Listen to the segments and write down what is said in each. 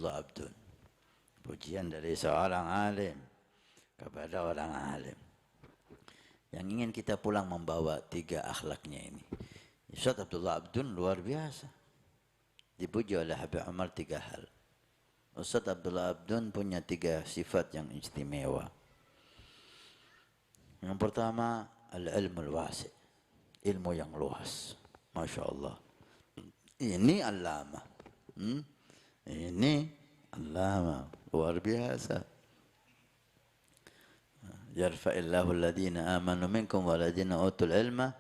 Allah Abdun. Pujian dari seorang alim kepada orang alim. Yang ingin kita pulang membawa 3 akhlaknya ini. Ustaz Abdullah Abdun luar biasa. Dipuji oleh Habib Umar 3 hal. Ustaz Abdullah Abdun punya 3 sifat yang istimewa. Yang pertama, al-ilmul wasi'. Ilmu yang luas. Masya Allah. Ini allama. Ini allama. Luar biasa. Yarfa'illahu alladhina amanu minkum waladhina utul ilma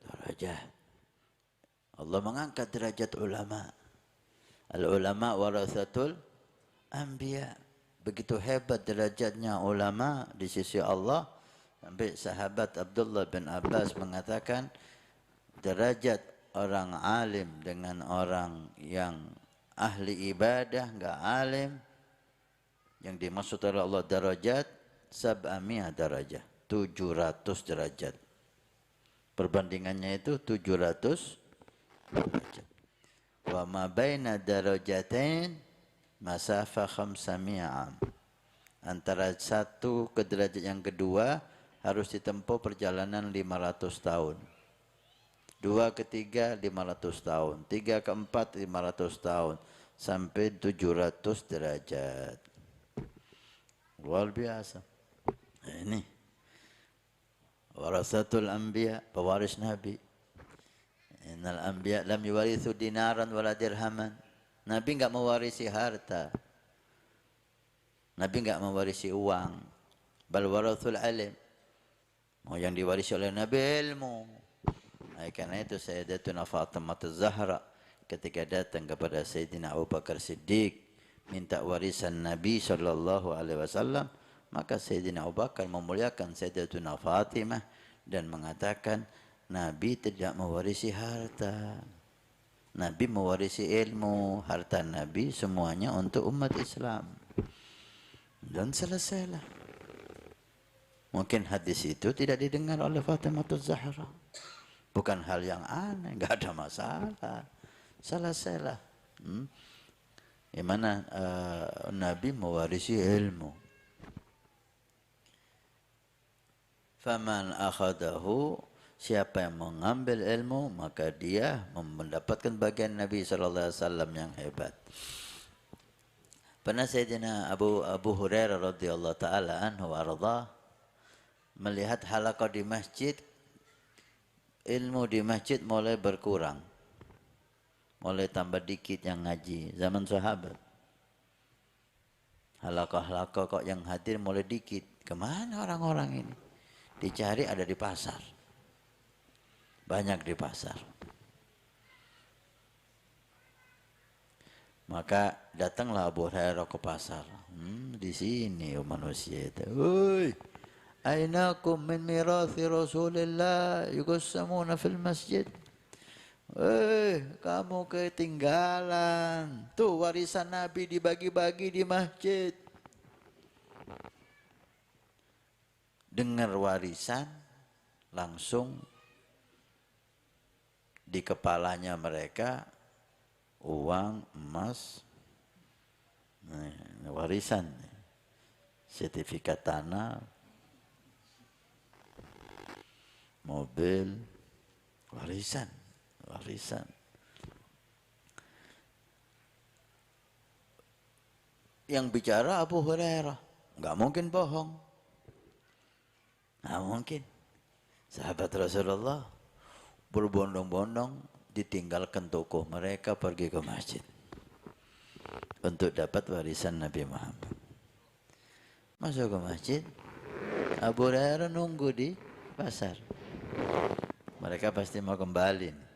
darajat. Allah mengangkat derajat ulama. Al-ulama warathatul anbiya. Begitu hebat derajatnya ulama di sisi Allah. Sampai sahabat Abdullah bin Abbas mengatakan derajat orang alim dengan orang yang ahli ibadah enggak alim, yang dimaksud oleh Allah darajat sab'amiyah darajah, 700 derajat. Perbandingannya itu 700 derajat. Wa ma baina darajatain masafah 500 am. Antara satu ke derajat yang kedua harus ditempuh perjalanan 500 tahun. 2 ke 3 500 tahun. 3 ke 4 500 tahun. Sampai 700 derajat. Luar biasa. Ini warasatul anbiya, pewaris Nabi. Innal anbiya lam yuwarithu dinaran wala dirhaman. Nabi enggak mewarisi harta. Nabi enggak mewarisi uang. Bal warathul alim. Yang diwarisi oleh Nabi ilmu. Karena itu Sayyidatuna Fatimah Az-Zahra ketika datang kepada Sayyidina Abu Bakar Siddiq minta warisan Nabi sallallahu alaihi wasallam, maka Sayyidina Abu Bakar memuliakan Sayyidatuna Fatimah dan mengatakan Nabi tidak mewarisi harta. Nabi mewarisi ilmu, harta Nabi semuanya untuk umat Islam. Dan selesailah. Mungkin hadis itu tidak didengar oleh Fatimah Az-Zahra. Bukan hal yang aneh, enggak ada masalah. Selesailah. Yang mana Nabi mewarisi ilmu. Faman akhadahu, siapa yang mengambil ilmu maka dia mendapatkan bagian Nabi sallallahu alaihi wasallam yang hebat. Pernah Sayyidina Abu Hurairah radhiyallahu taala anhu warḍah melihat halaqah di masjid, ilmu di masjid mulai berkurang. Mulai tambah dikit yang ngaji zaman sahabat. Halaqah-halaqah kok yang hadir mulai dikit. Kemana orang-orang ini? Dicari ada di pasar. Banyak di pasar. Maka datanglah Abu Hurairah ke pasar. Di sini manusia itu. Woi, ainakum min mirathi Rasulillah yuqassamuna fil masjid. Kamu ketinggalan. Tuh warisan Nabi dibagi-bagi di masjid. Dengar warisan, langsung di kepalanya mereka uang, emas, warisan, sertifikat tanah, mobil, warisan. Yang bicara Abu Hurairah, nggak mungkin bohong, nggak mungkin. Sahabat Rasulullah berbondong-bondong ditinggalkan toko mereka pergi ke masjid untuk dapat warisan Nabi Muhammad. Masuk ke masjid, Abu Hurairah nunggu di pasar. Mereka pasti mau kembali.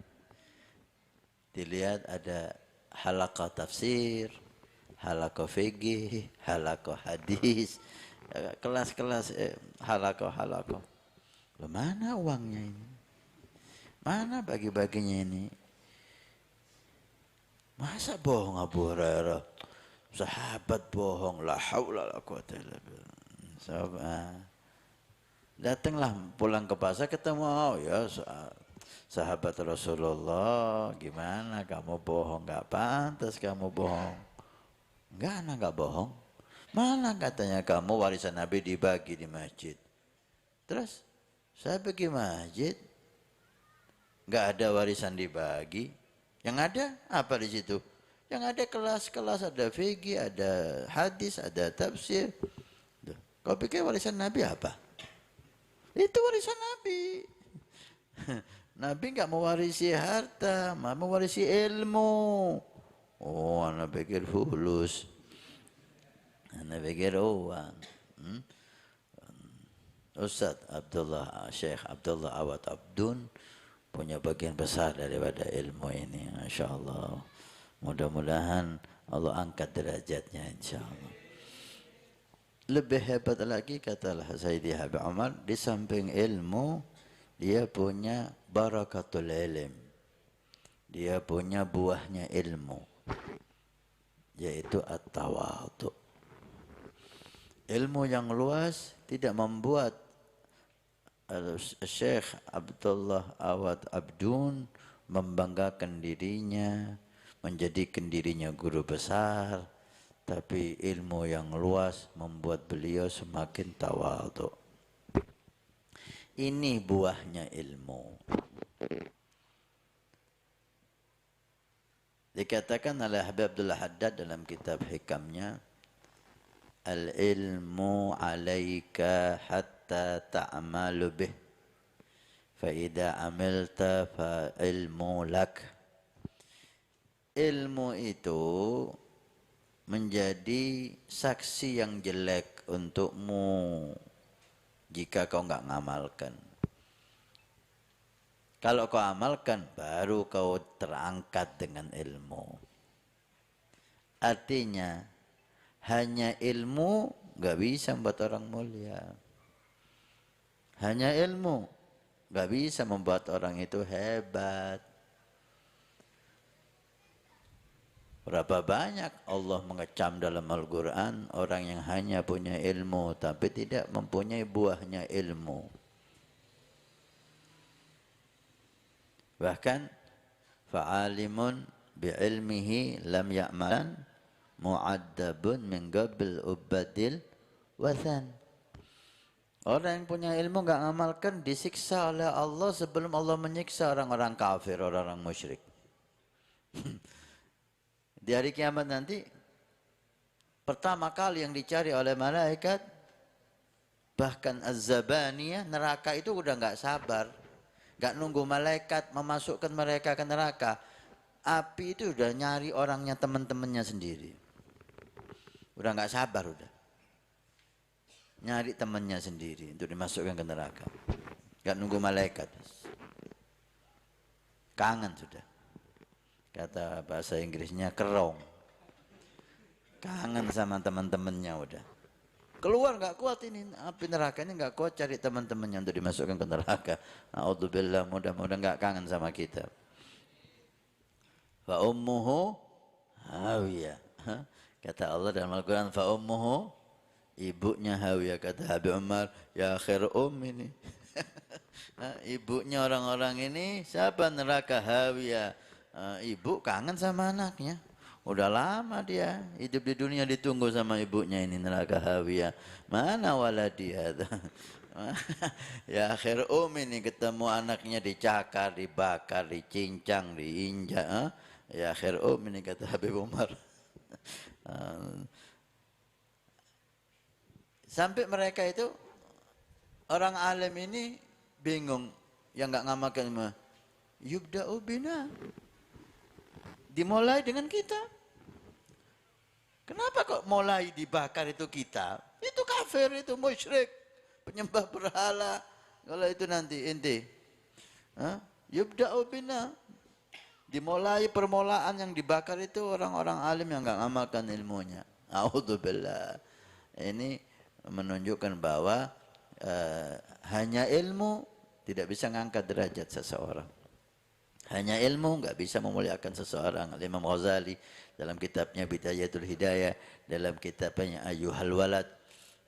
Dilihat ada halaqah tafsir, halaqah fikih, halaqah hadis, kelas-kelas halaqah. Mana uangnya ini? Mana bagi-baginya ini? Masa bohong Abu Hurairah? Sahabat bohong, la haula la quwata illa billah. Datanglah pulang ke pasar ketemu, oh ya sahabat Rasulullah, gimana kamu bohong? Gak pantas kamu bohong. Enggak, anak enggak bohong. Mana katanya kamu warisan Nabi dibagi di masjid. Terus saya pergi masjid, enggak ada warisan dibagi. Yang ada apa di situ? Yang ada kelas-kelas, ada fikih, ada hadis, ada tafsir. Duh, kau pikir warisan Nabi apa? Itu warisan Nabi. Nabi enggak mewarisi harta, mau mewarisi ilmu. Oh, anak pikir fulus. Anak pikir uang. Ustaz Abdullah, Syekh Abdullah Awad Abdun punya bagian besar daripada ilmu ini. Masya Allah. Mudah-mudahan Allah angkat derajatnya insya Allah. Lebih hebat lagi katalah Sayyidi Habib Umar, di samping ilmu, dia punya barakatul ilm. Dia punya buahnya ilmu, yaitu at-tawadhu. Ilmu yang luas tidak membuat Syekh Abdullah Awad Abdun membanggakan dirinya, menjadikan dirinya guru besar, tapi ilmu yang luas membuat beliau semakin tawadhu. Ini buahnya ilmu. Dikatakan oleh Habib Abdullah Haddad dalam kitab hikamnya, al-ilmu alaika hatta ta'malu bih, fa idza amilta fa ilmu lak. Ilmu itu menjadi saksi yang jelek untukmu jika kau enggak ngamalkan. Kalau kau amalkan, baru kau terangkat dengan ilmu. Artinya, hanya ilmu nggak bisa membuat orang mulia. Hanya ilmu nggak bisa membuat orang itu hebat. Berapa banyak Allah mengecam dalam Al-Quran orang yang hanya punya ilmu tapi tidak mempunyai buahnya ilmu. Bahkan fa'alimun bi'ilmihi lam ya'malan mu'addabun min qabl ubadil wathan. Orang yang punya ilmu enggak ngamalkan disiksa oleh Allah sebelum Allah menyiksa orang-orang kafir, orang-orang musyrik. Di hari kiamat nanti pertama kali yang dicari oleh malaikat, bahkan az-zabaniyah, neraka itu udah enggak sabar. Enggak nunggu malaikat memasukkan mereka ke neraka. Api itu udah nyari orangnya, teman-temannya sendiri. Udah enggak sabar udah. Nyari temannya sendiri untuk dimasukkan ke neraka. Enggak nunggu malaikat. Kangen sudah. Kata bahasa Inggrisnya kerong. Kangen sama teman-temannya udah. Keluar nggak kuat ini api neraka ini, nggak kuat, cari teman-temannya untuk dimasukkan ke neraka. A'udzubillah, mudah-mudahan nggak kangen sama kita. Fa ummuhu hawiyah. Kata Allah dalam Al-Quran, fa ummuhu, ibunya hawiyah. Kata Habib Umar, ya khair ini. Ibunya orang-orang ini siapa? Neraka hawiyah. Ibu kangen sama anaknya. Udah lama dia hidup di dunia ditunggu sama ibunya ini, neraka hawiyah. Mana waladi hadza? Ya akhir ini ketemu anaknya dicakar, dibakar, dicincang, diinjak. Ya akhir ini kata Habib Umar. Sampai mereka itu orang alim ini bingung, yang enggak ngamalkan mah. Yubda'u bina. Dimulai dengan kita. Kenapa kok mulai dibakar itu kita? Itu kafir, itu musyrik, penyembah berhala. Kalau itu nanti inti. Yubda'u bina. Dimulai permulaan yang dibakar itu orang-orang alim yang enggak ngamalkan ilmunya. A'udzubillah. Ini menunjukkan bahwa hanya ilmu tidak bisa ngangkat derajat seseorang. Hanya ilmu enggak bisa memuliakan seseorang. Imam Ghazali dalam kitabnya Bidayatul Hidayah, dalam kitabnya Ayyuhal Walad,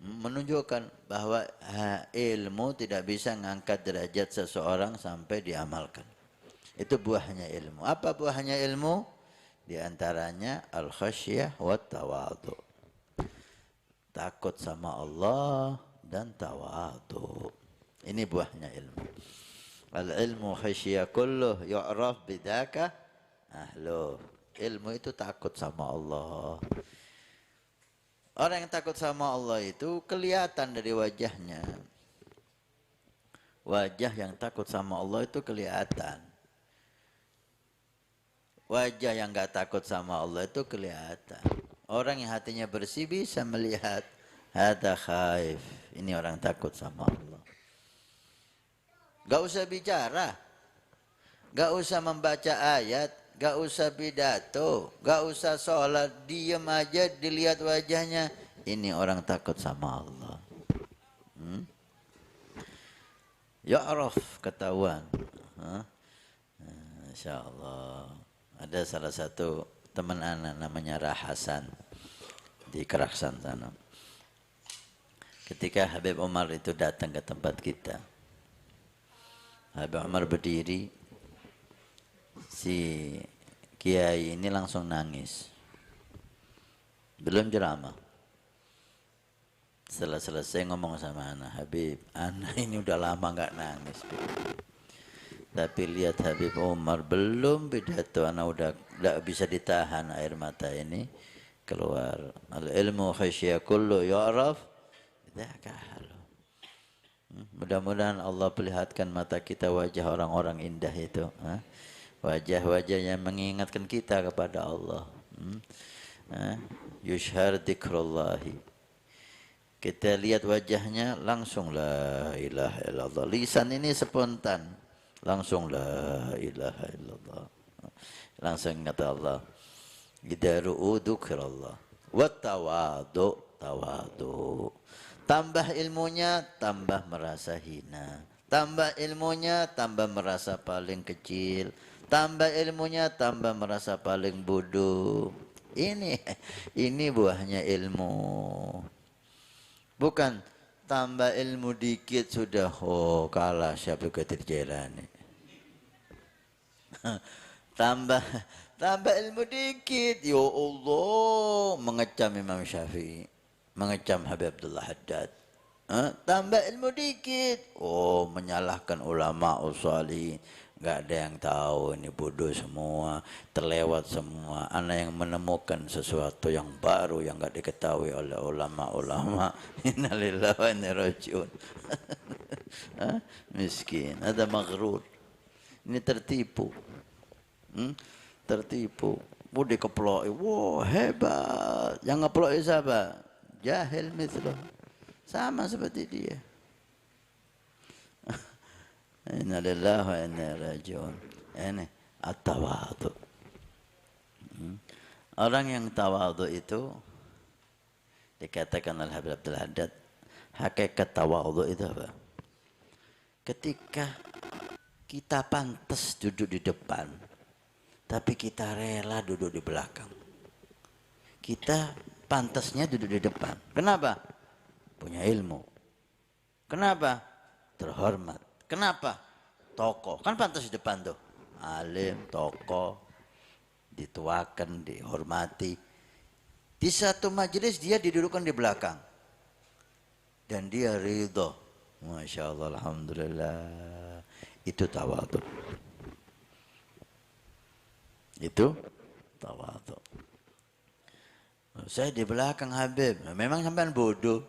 menunjukkan bahwa ilmu tidak bisa mengangkat derajat seseorang sampai diamalkan. Itu buahnya ilmu. Apa buahnya ilmu? Di antaranya al-khasyah wa tawadhu. Takut sama Allah dan tawadhu. Ini buahnya ilmu. Al-ilmu khasyah kulluh yu'raf bidaka ahluh. Ilmu itu takut sama Allah. Orang yang takut sama Allah itu kelihatan dari wajahnya. Wajah yang takut sama Allah itu kelihatan. Wajah yang enggak takut sama Allah itu kelihatan. Orang yang hatinya bersih bisa melihat. Hada khaif. Ini orang takut sama Allah. Enggak usah bicara. Enggak usah membaca ayat. Enggak usah pidato. Enggak usah sholat. Diam aja dilihat wajahnya. Ini orang takut sama Allah. Ya'raf, ketahuan. Insya Allah. Ada salah satu teman anak namanya Rahasan di Keraksan sana. Ketika Habib Umar itu datang ke tempat kita, Habib Umar berdiri, si kiai ini langsung nangis. Belum ceramah. Setelah selesai ngomong sama anak, Habib, anak ini udah lama nggak nangis. Tapi lihat Habib Umar belum pidato, anak udah tidak bisa ditahan air mata ini keluar. Al-ilmu khasyah kullu yu'raf dzaka halu. Mudah-mudahan Allah perlihatkan mata kita wajah orang-orang indah itu. Wajah-wajah yang mengingatkan kita kepada Allah. Yushhar dzikrullahi. Kita lihat wajahnya langsung la ilaha illallah. Lisan ini spontan. Langsung la ilaha illallah. Langsung ingat Allah. Gidaru'u dzikrillah. Wa tawadu. Tambah ilmunya, tambah merasa hina. Tambah ilmunya, tambah merasa paling kecil. Tambah ilmunya, tambah merasa paling bodoh. Ini buahnya ilmu. Bukan tambah ilmu dikit sudah kalah Syekh Qadir Jailani. tambah ilmu dikit, ya Allah, mengecam Imam Syafi'i, mengecam Habib Abdullah Haddad. Tambah ilmu dikit, menyalahkan ulama usali. Enggak ada yang tahu, ini bodoh semua, terlewat semua. Anak yang menemukan sesuatu yang baru yang enggak diketahui oleh ulama-ulama. Innalillahi wa inna ilaihi raji'un. Miskin, ada maghrur. Ini tertipu. Tertipu. Budi keploi, wah hebat. Yang ngeploi siapa? Jahil mithloh. Sama seperti dia. Inna lillahi wa inna ilaihi raji'un. Ini at-tawadhu. Orang yang tawadhu itu dikatakan oleh Habib Abdul Haddad, hakikat tawadhu itu apa? Ketika kita pantas duduk di depan, tapi kita rela duduk di belakang. Kita pantasnya duduk di depan. Kenapa? Punya ilmu. Kenapa? Terhormat. Kenapa? Tokoh. Kan pantas di depan tuh. Alim, tokoh, dituakan, dihormati. Di satu majelis dia didudukkan di belakang. Dan dia ridho. Masya Allah, alhamdulillah. Itu tawadhu. Itu tawadhu. Saya di belakang Habib. Memang sampean bodoh.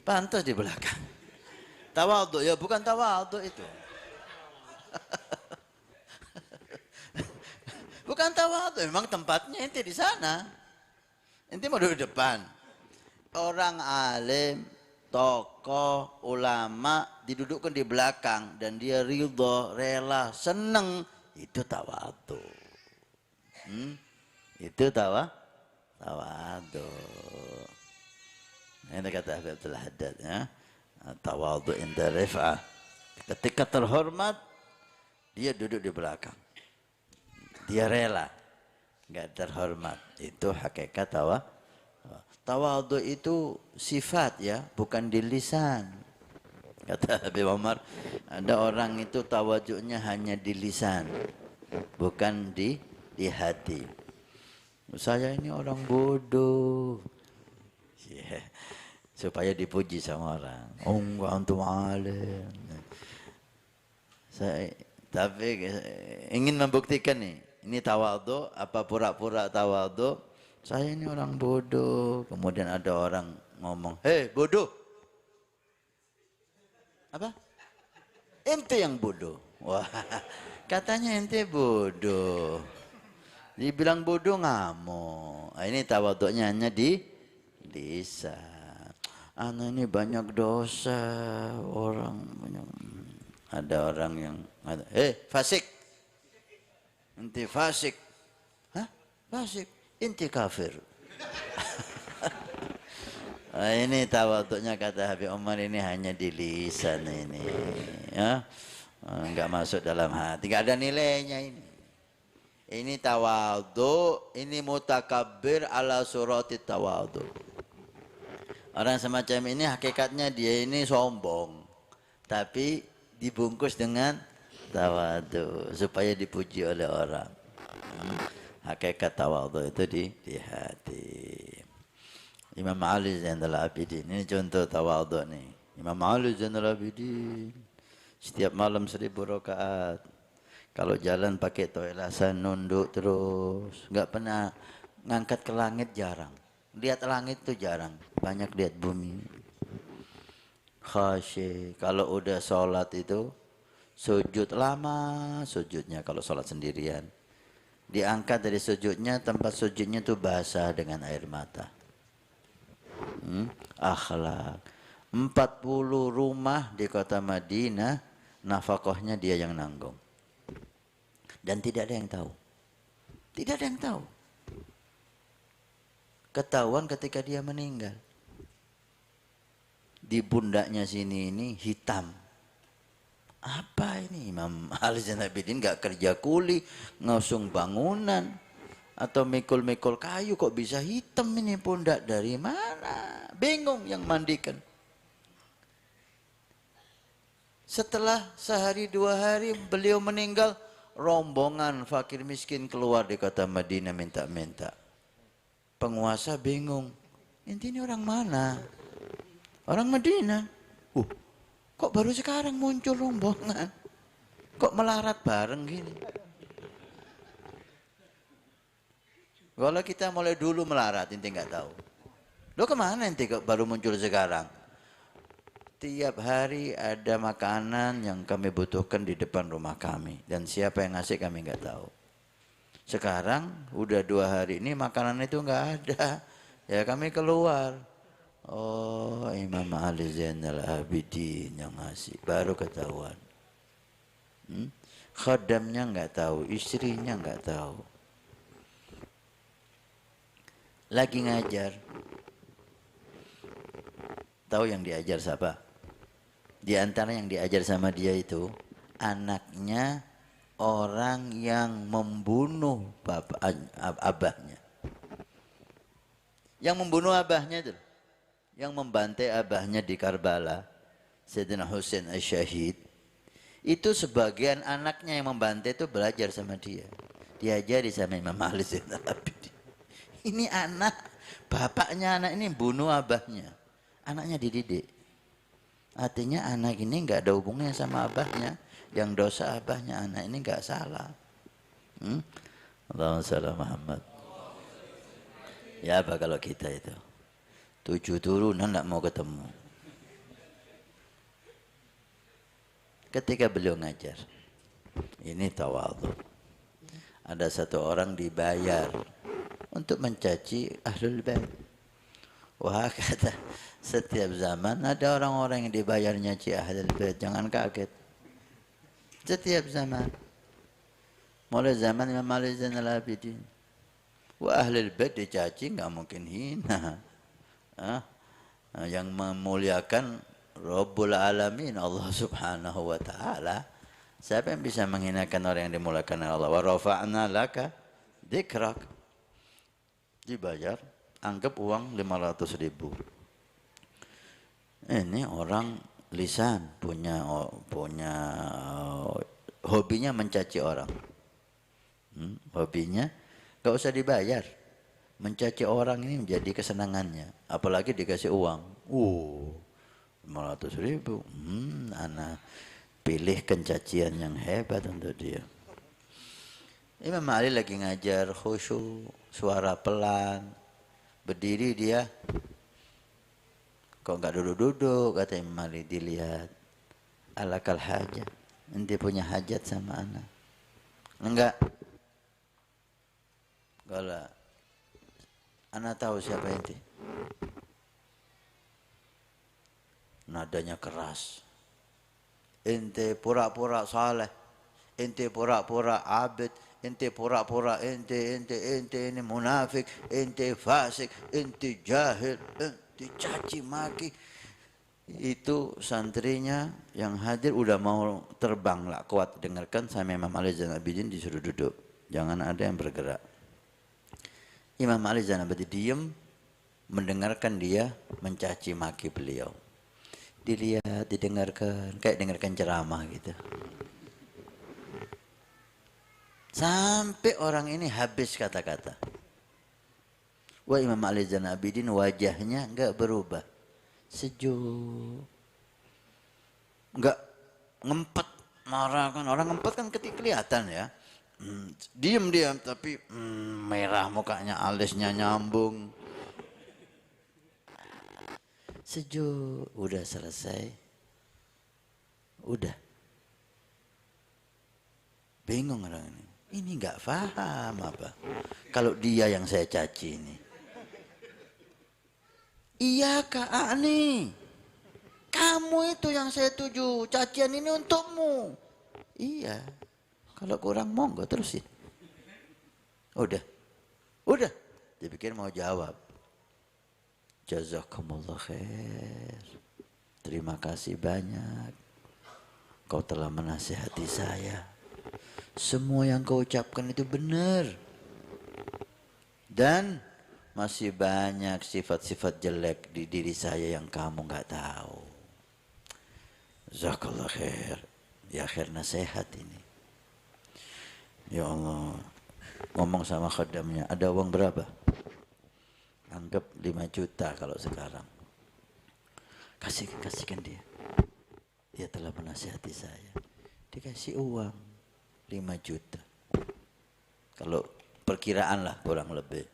Pantas di belakang. Tawadhu ya, bukan tawadhu itu. Bukan tawadhu, memang tempatnya ente di sana. Ente mau duduk di depan. Orang alim, tokoh, ulama didudukkan di belakang dan dia ridho, rela, seneng, itu tawadhu. Itu tawadhu. Ini kata Habib Abdul Haddad ya. Tawadhu inda rif'ah. Ketika terhormat, dia duduk di belakang. Dia rela, enggak terhormat. Itu hakikat tawadhu. Tawadhu itu sifat ya, bukan di lisan. Kata Habib Umar, ada orang itu tawadhunya hanya di lisan, bukan di hati. Saya ini orang bodoh. Yeah. Supaya dipuji sama orang. Oh enggak, antum alim. Saya tapi ingin membuktikan nih, ini tawadhu apa pura-pura tawadhu? Saya ini orang bodoh. Kemudian ada orang ngomong, "Hei, bodoh." Apa? Ente yang bodoh. Wah, katanya ente bodoh. Dibilang bodoh ngamuk. Nah, ini tawadhunya hanya di lisan. Anak ini banyak dosa, orang banyak. Ada orang yang ada, fasik. Ente fasik. Hah? Fasik. Ente kafir. Nah, ini tawaduknya kata Habib Umar ini hanya di lisan ini. Ya. Enggak masuk dalam hati. Enggak ada nilainya ini. Ini tawadhu, ini mutakabbir ala surati tawadhu. Orang semacam ini hakikatnya dia ini sombong. Tapi dibungkus dengan tawadhu supaya dipuji oleh orang. Hakikat tawadhu itu di hati. Imam Ali Zainal Abidin, ini contoh tawadhu nih. Imam Ali Zainal Abidin setiap malam 1000 rakaat. Kalau jalan pakai toilasan nunduk terus, enggak pernah ngangkat ke langit, jarang. Lihat langit tuh jarang, banyak lihat bumi. Khasyih, kalau udah sholat itu sujud lama sujudnya kalau sholat sendirian. Diangkat dari sujudnya, tempat sujudnya tuh basah dengan air mata. Akhlak. 40 rumah di kota Madinah, nafkahnya dia yang nanggung. Dan tidak ada yang tahu. Tidak ada yang tahu. Ketahuan ketika dia meninggal. Di pundaknya sini ini hitam. Apa ini? Imam Ali Zainal Abidin gak kerja kuli, ngusung bangunan atau mikul-mikul kayu, kok bisa hitam ini pundak, dari mana? Bingung yang mandikan. Setelah sehari 2 hari beliau meninggal, rombongan fakir miskin keluar di kota Madinah minta-minta. Penguasa bingung, ini orang mana? Orang Madinah. Kok baru sekarang muncul rombongan? Kok melarat bareng gini? Kalau kita mulai dulu melarat, ente nggak tahu. Lo kemana ente kok baru muncul sekarang? Tiap hari ada makanan yang kami butuhkan di depan rumah kami. Dan siapa yang ngasih kami nggak tahu. Sekarang udah 2 hari ini makanan itu nggak ada. Ya kami keluar. Oh, Imam Ali Zainal Abidin yang ngasih, baru ketahuan. Khadamnya nggak tahu, istrinya nggak tahu. Lagi ngajar. Tahu yang diajar siapa? Di antara yang diajar sama dia itu anaknya orang yang membunuh abahnya. Yang membunuh abahnya itu, yang membantai abahnya di Karbala, Sayyidina Husain Asy-Syahid, itu sebagian anaknya yang membantai itu belajar sama dia. Diajari sama Imam Ali Zainal Abidin. Ini anak, bapaknya anak ini bunuh abahnya. Anaknya dididik. Artinya anak ini enggak ada hubungannya sama abahnya. Yang dosa abahnya, anak ini enggak salah. Allahumma shalli Muhammad. Ya apa kalau kita itu? 7 turunan enggak mau ketemu. Ketika beliau ngajar, ini tawadhu. Ada satu orang dibayar untuk mencaci ahlul bait. Wah, kata, setiap zaman ada orang-orang yang dibayar nyaci ahlul bait, jangan kaget. Setiap zaman. Mulai zaman Imam Ali Zainal Abidin. Wah, ahlul bait dicaci enggak mungkin hina. Yang memuliakan Rabbul Alamin, Allah Subhanahu wa taala. Siapa yang bisa menghinakan orang yang dimuliakan Allah? Wa rafa'na laka dzikrak. Dibayar, anggap uang 500.000. Ini orang lisan punya hobinya mencaci orang. Hobinya gak usah dibayar. Mencaci orang ini menjadi kesenangannya. Apalagi dikasih uang. 500.000. Anak pilih kencacian yang hebat untuk dia. Imam Ali lagi ngajar khusyuk, suara pelan, berdiri dia. Kok nggak duduk-duduk, kata Imam Ali. Dilihat, alakal hajat, ente punya hajat sama anak? Enggak. Kalau anak tahu siapa ente. Nadanya keras. Ente pura-pura saleh, ente pura-pura abid, ente pura-pura ente ini munafik, ente fasik, ente jahil, ente caci maki. Itu santrinya yang hadir udah mau terbang lah, kuat dengarkan. Sama Imam Ali Zainal Abidin disuruh duduk, jangan ada yang bergerak. Imam Ali Zainal Abidin diam mendengarkan dia mencaci maki beliau. Dilihat, didengarkan, kayak dengarkan ceramah gitu. Sampai orang ini habis kata-kata. Wah, Imam Ali Zainal Abidin wajahnya enggak berubah. Sejuk. Enggak ngempet, marah kan. Orang ngempet kan kelihatan ya. Diam-diam tapi merah mukanya, alisnya nyambung. Sejuk, udah selesai. Udah. Bingung orang ini. Ini enggak paham apa. Kalau dia yang saya caci ini. Iya Kak Ani. Kamu itu yang saya tuju. Cacian ini untukmu. Iya. Kalau kurang monggo terusin. Udah. Udah. Dia pikir mau jawab. Jazakumullah khair. Terima kasih banyak. Kau telah menasihati saya. Semua yang kau ucapkan itu benar. Dan masih banyak sifat-sifat jelek di diri saya yang kamu nggak tahu. Jazakallah khair. Ya khair nasihat ini. Ya Allah. Ngomong sama khadamnya, ada uang berapa? Anggap 5 juta kalau sekarang. Kasihkan dia. Dia telah menasihati saya. Dikasih uang 5 juta. Kalau perkiraan lah kurang lebih.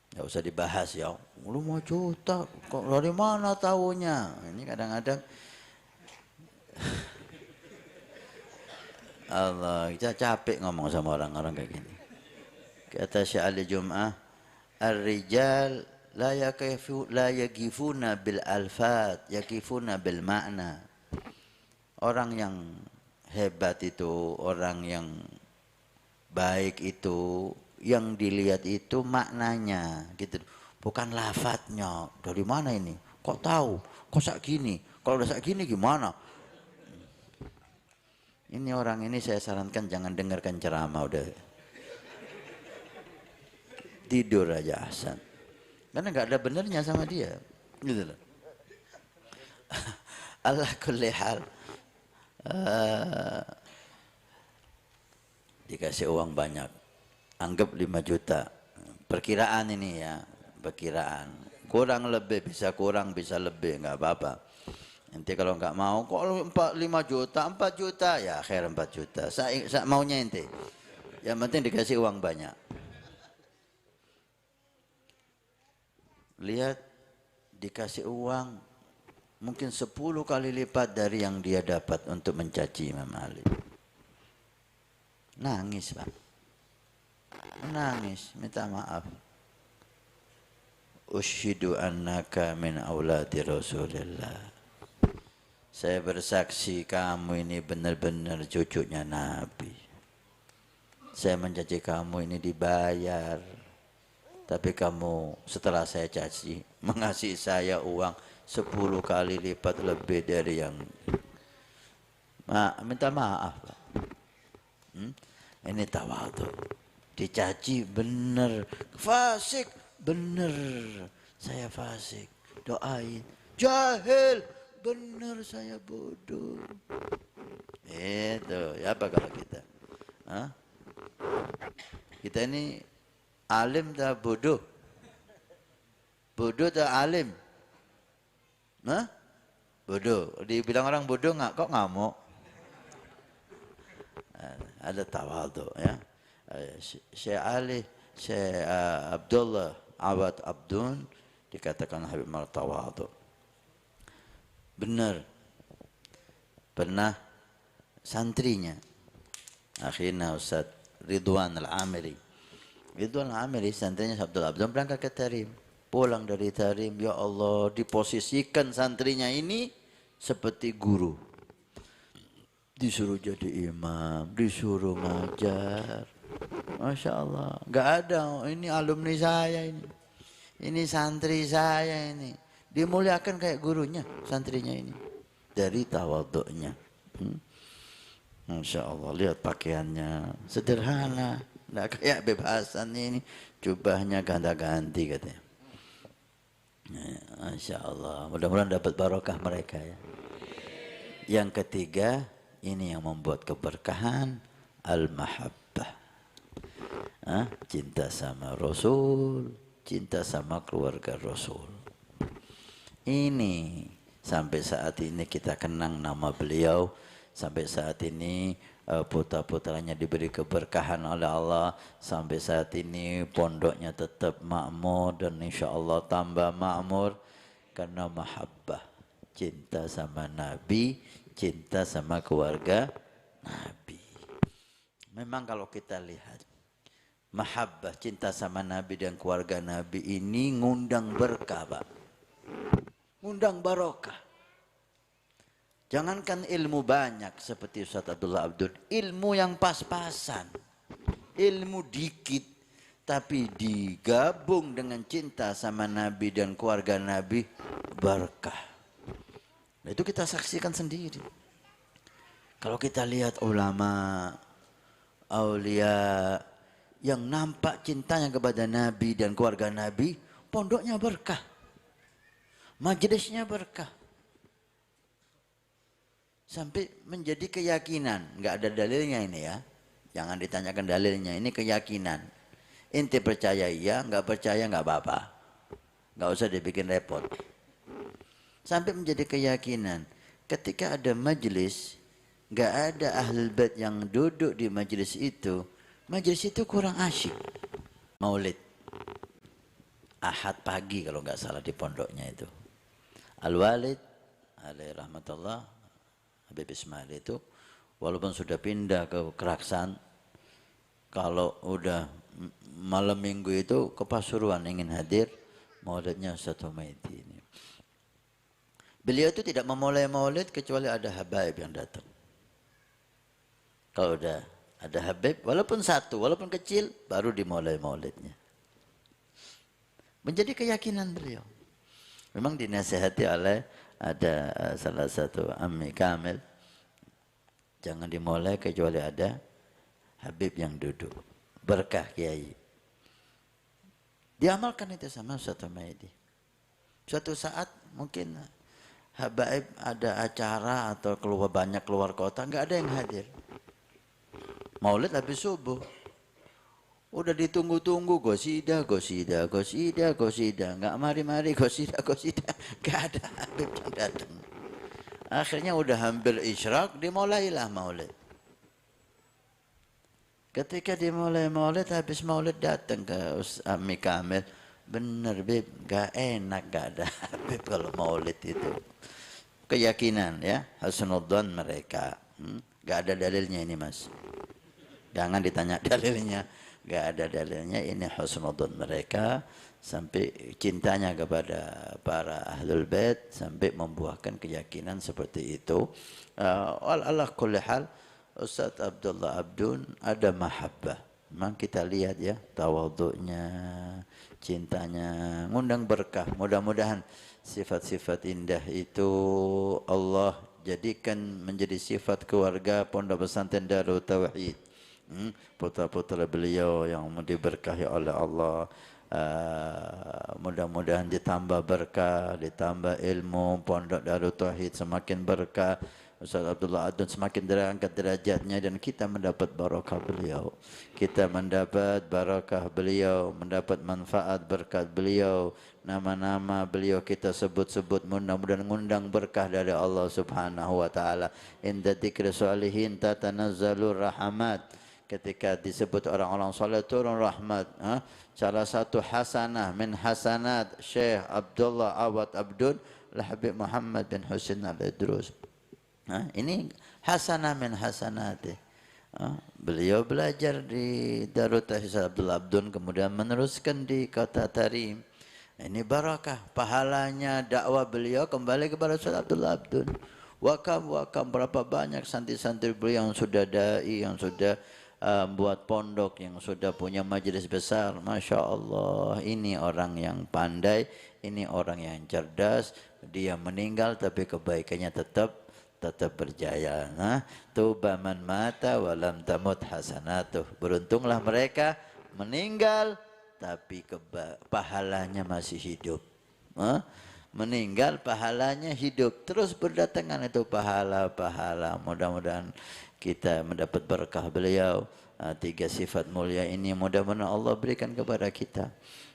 Nggak usah dibahas ya. 5 juta, kok dari mana tahunya? Ini kadang-kadang Allah, kita capek ngomong sama orang-orang kayak gini. Kata Syekh Ali Jum'ah, Ar-rijal la yaqifuna bil alfat, yaqifuna bil makna. Orang yang hebat itu, orang yang baik itu, yang dilihat itu maknanya gitu. Bukan lafadznya. Dari mana ini? Kok tahu? Kok sak gini? Kalau udah sak gini gimana? Ini orang ini saya sarankan jangan dengarkan ceramah udah. Tidur aja Hasan. Karena nggak ada benernya sama dia. Gitu loh. Ala kulli hal. Dikasih uang banyak. Anggap 5 juta. Perkiraan ini ya. Perkiraan. Kurang lebih, bisa kurang, bisa lebih. Nggak apa-apa. Nanti kalau nggak mau, kok 5 juta, 4 juta. Ya akhir 4 juta. Saya maunya ente. Yang penting dikasih uang banyak. Lihat, dikasih uang mungkin 10 kali lipat dari yang dia dapat untuk mencaci Imam Ali. Nangis Pak. Menangis, minta maaf. Ushidu annaka min auladi Rasulillah. Saya bersaksi kamu ini benar-benar cucunya Nabi. Saya mencaci kamu ini dibayar. Tapi kamu setelah saya caci mengasih saya uang 10 kali lipat lebih dari yang minta maaf Pak. Ini tawadhu. Dicaci bener, fasik bener, saya fasik, doain. Jahil bener, saya bodoh. Itu ya apa kalau kita? Kita ini Alim tak bodoh? Bodoh tak alim? Hah? Bodoh. Dibilang orang bodoh nggak kok ngamuk? Ada tawadhu ya. Syekh Ali, Syekh Abdullah Awad Abdun dikatakan Habib tawadhu. Benar. Pernah santrinya akhirnya Ustaz Ridwan Al-Amiri. Ridwan Al-Amiri santrinya Abdul Abdul berangkat ke Tarim. Pulang dari Tarim, ya Allah, diposisikan santrinya ini seperti guru. Disuruh jadi imam, disuruh ngajar. Masya Allah, nggak ada. Ini alumni saya ini santri saya ini. Dimuliakan kayak gurunya, santrinya ini. Dari tawaduknya. Masya Allah, lihat pakaiannya sederhana, nggak kayak bebasan ini. Jubahnya ganti-ganti katanya. Masya Allah, mudah-mudahan dapat barokah mereka ya. Yang ketiga, ini yang membuat keberkahan, al-mahabbah. Cinta sama Rasul, cinta sama keluarga Rasul. Ini sampai saat ini kita kenang nama beliau. Sampai saat ini putra-putranya diberi keberkahan oleh Allah. Sampai saat ini pondoknya tetap makmur dan insya Allah tambah makmur. Karena mahabbah, cinta sama Nabi, cinta sama keluarga Nabi. Memang kalau kita lihat, mahabbah, cinta sama Nabi dan keluarga Nabi ini ngundang berkah, Pak. Ngundang barokah. Jangankan ilmu banyak seperti Ustaz Abdullah Abdul, ilmu yang pas-pasan, ilmu dikit, tapi digabung dengan cinta sama Nabi dan keluarga Nabi, berkah. Nah, itu kita saksikan sendiri. Kalau kita lihat ulama, aulia yang nampak cintanya kepada Nabi dan keluarga Nabi, pondoknya berkah, majelisnya berkah. Sampai menjadi keyakinan, nggak ada dalilnya ini ya. Jangan ditanyakan dalilnya, ini keyakinan. Inti percaya iya, nggak percaya nggak apa-apa. Nggak usah dibikin repot. Sampai menjadi keyakinan, ketika ada majelis, nggak ada ahlul bait yang duduk di majelis itu kurang asyik. Maulid Ahad pagi kalau nggak salah di pondoknya itu. Al-Walid alaihi rahmatullah Habib Ismail itu walaupun sudah pindah ke Keraksan, kalau udah malam minggu itu ke Pasuruan ingin hadir maulidnya Ustaz Humaidi ini. Beliau itu tidak memulai maulid kecuali ada habaib yang datang. Kalau udah ada habib, walaupun satu, walaupun kecil, baru dimulai maulidnya. Menjadi keyakinan beliau. Memang dinasihati oleh ada salah satu Ammi Kamil, jangan dimulai kecuali ada habib yang duduk, berkah kiai. Diamalkan itu sama Ustaz Humaidi. Suatu saat mungkin habaib ada acara atau banyak keluar kota, nggak ada yang hadir. Maulid habis subuh, udah ditunggu-tunggu gosida, nggak mari-mari gosida, nggak ada habib yang datang. Akhirnya udah hampir isyraq, dimulailah maulid. Ketika dimulai maulid, habis maulid datang ke Ammi Kamil, bener Bib, nggak enak, nggak ada habib kalau maulid itu. Keyakinan ya, husnudzan mereka, nggak ada dalilnya ini mas. Jangan ditanya dalilnya, nggak ada dalilnya. Ini husnudzan mereka sampai cintanya kepada para ahlul bait sampai membuahkan keyakinan seperti itu. Allah kulli hal, Ustaz Abdullah Abdun ada mahabbah. Memang kita lihat ya tawadhu'nya, cintanya, ngundang berkah. Mudah-mudahan sifat-sifat indah itu Allah jadikan menjadi sifat keluarga Pondok Pesantren Darut Tauhid. Putra-putra beliau yang diberkahi oleh Allah, mudah-mudahan ditambah berkah, ditambah ilmu, Pondok Darut Tauhid semakin berkah, Ustaz Abdullah Adun semakin terangkat derajatnya dan kita mendapat barakah beliau. Kita mendapat barakah beliau, mendapat manfaat berkat beliau. Nama-nama beliau kita sebut-sebut, mudah-mudahan mengundang berkah dari Allah Subhanahu wa taala. Inda dzikri sholihin tatanazzalur rahmat. Ketika disebut orang-orang saleh turun rahmat. Salah satu hasanah min hasanat Syekh Abdullah Awad Abdul Habib Muhammad bin Husin al-Idrus. Ini hasanah min hasanatih. Beliau belajar di Darut Tahfiz Abdullah Abdun, kemudian meneruskan di kota Tarim. Ini barakah, pahalanya dakwah beliau kembali kepada Ustaz Abdullah Abdun. Wakam berapa banyak santri-santri beliau yang sudah dai, yang sudah buat pondok, yang sudah punya majelis besar. Masya Allah, ini orang yang pandai, ini orang yang cerdas. Dia meninggal tapi kebaikannya tetap berjaya. Tuba man mata walam tamut hasanatuh. Beruntunglah mereka meninggal tapi pahalanya masih hidup. Meninggal pahalanya hidup, terus berdatangan itu pahala-pahala. Mudah-mudahan kita mendapat berkah beliau. 3 sifat mulia ini mudah-mudahan Allah berikan kepada kita.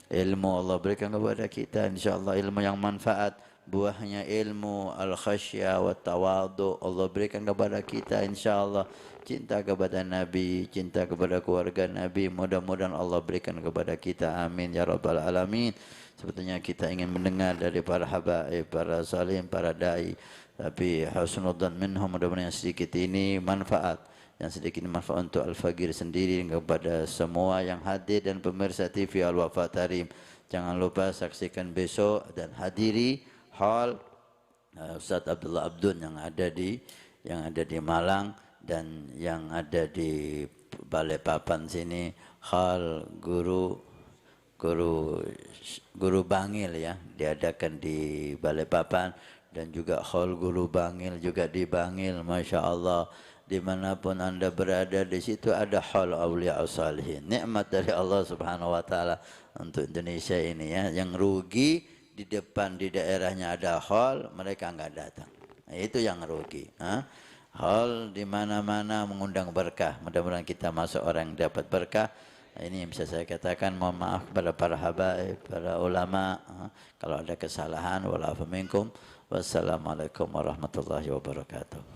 Ilmu Allah berikan kepada kita, insyaallah ilmu yang manfaat. Buahnya ilmu al-khasyah wa tawadu Allah berikan kepada kita, insyaallah. Cinta kepada Nabi, cinta kepada keluarga Nabi, mudah-mudahan Allah berikan kepada kita. Amin ya rabbal alamin. Sebetulnya kita ingin mendengar dari para habaib, para salim, para dai, tapi husnudzan minhum, mudah-mudahan yang sedikit ini manfaat, yang sedikit ini manfaat untuk Al-Faqir sendiri, kepada semua yang hadir dan pemirsa TV Al-Wafa Tarim. Jangan lupa saksikan besok dan hadiri hall Ustaz Abdullah Abdun yang ada di Malang dan yang ada di Balikpapan sini, hall Guru Bangil ya, diadakan di Balikpapan, dan juga hall Guru Bangil juga di Bangil. Masya Allah, dimanapun anda berada, di situ ada hall Aulia Salihin. Nikmat dari Allah Subhanahu Wa Taala untuk Indonesia ini ya. Yang rugi di depan di daerahnya ada hall, mereka nggak datang. Nah, itu yang rugi. Hall di mana-mana mengundang berkah. Mudah-mudahan kita masuk orang yang dapat berkah. Ini yang bisa saya katakan. Mohon maaf kepada para habaib, para ulama. Kalau ada kesalahan, wa'alaikum. Wassalamualaikum warahmatullahi wabarakatuh.